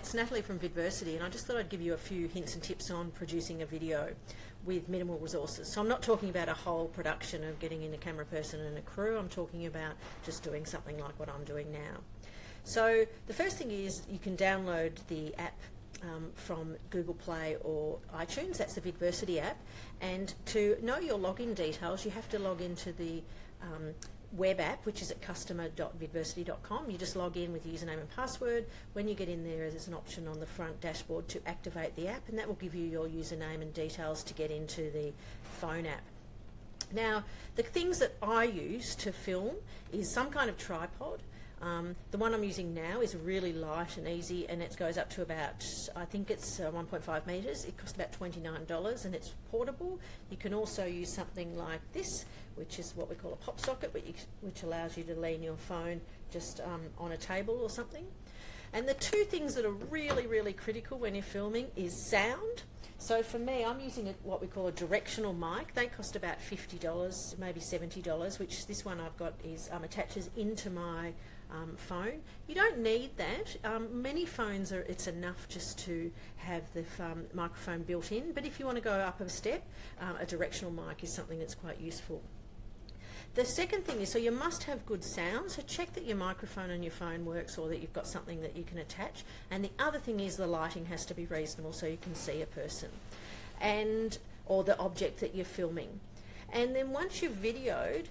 it's Natalie from Vidversity, and I just thought I'd give you a few hints and tips on producing a video with minimal resources. So I'm not talking about a whole production of getting in a camera person and a crew. I'm talking about just doing something like what I'm doing now. So the first thing is you can download the app from Google Play or iTunes. That's the Vidversity app. And to know your login details, you have to log into the web app, which is at customer.vidversity.com. You just log in with username and password. When you get in there, there's an option on the front dashboard to activate the app, and that will give you your username and details to get into the phone app. Now, the things that I use to film is some kind of tripod. The one I'm using now is really light and easy, and it goes up to about, I think it's 1.5 metres. It costs about $29 and it's portable. You can also use something like this, which is what we call a pop socket, which allows you to lean your phone just on a table or something. And the two things that are really, really critical when you're filming is sound. So for me, I'm using what we call a directional mic. They cost about $50, maybe $70, which this one I've got is attaches into my phone. You don't need that. Many phones it's enough just to have the microphone built in, but if you want to go up a step, a directional mic is something that's quite useful. The second thing is, so you must have good sound, so check that your microphone on your phone works or that you've got something that you can attach. And the other thing is the lighting has to be reasonable so you can see a person or the object that you're filming. And then once you've videoed,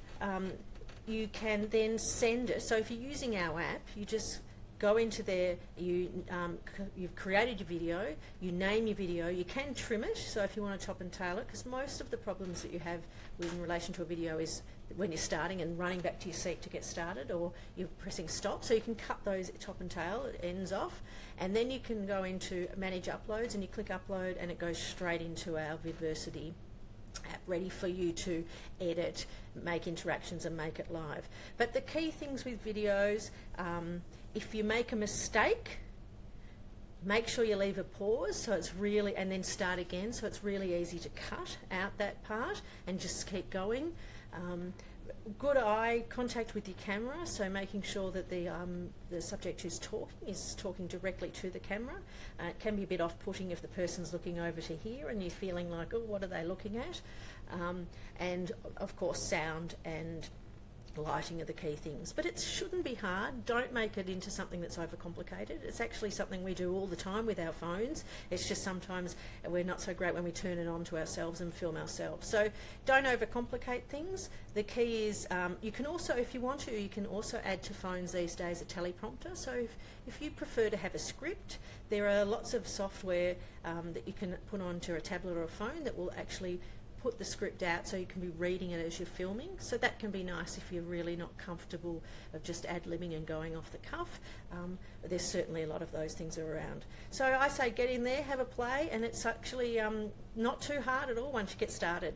you can then send it. So if you're using our app, you just go into there, you've created your video, you name your video, you can trim it, so if you want to chop and tail it, because most of the problems that you have in relation to a video is when you're starting and running back to your seat to get started, or you're pressing stop, so you can cut those chop and tail ends off, and then you can go into manage uploads and you click upload and it goes straight into our Vidversity app, ready for you to edit, make interactions and make it live. But the key things with videos, if you make a mistake, make sure you leave a pause so it's really, and then start again, so it's really easy to cut out that part and just keep going. Good eye contact with your camera, so making sure that the subject who's talking is talking directly to the camera. It can be a bit off-putting if the person's looking over to here and you're feeling like, oh, what are they looking at? And of course sound and lighting are the key things, but it shouldn't be hard. Don't make it into something that's overcomplicated. It's actually something we do all the time with our phones. It's just sometimes we're not so great when we turn it on to ourselves and film ourselves. So don't overcomplicate things. The key is you can also, if you want to, you can also add to phones these days a teleprompter. So if you prefer to have a script, there are lots of software that you can put onto a tablet or a phone that will actually put the script out so you can be reading it as you're filming. So that can be nice if you're really not comfortable of just ad-libbing and going off the cuff. There's certainly a lot of those things around. So I say get in there, have a play, and it's actually not too hard at all once you get started.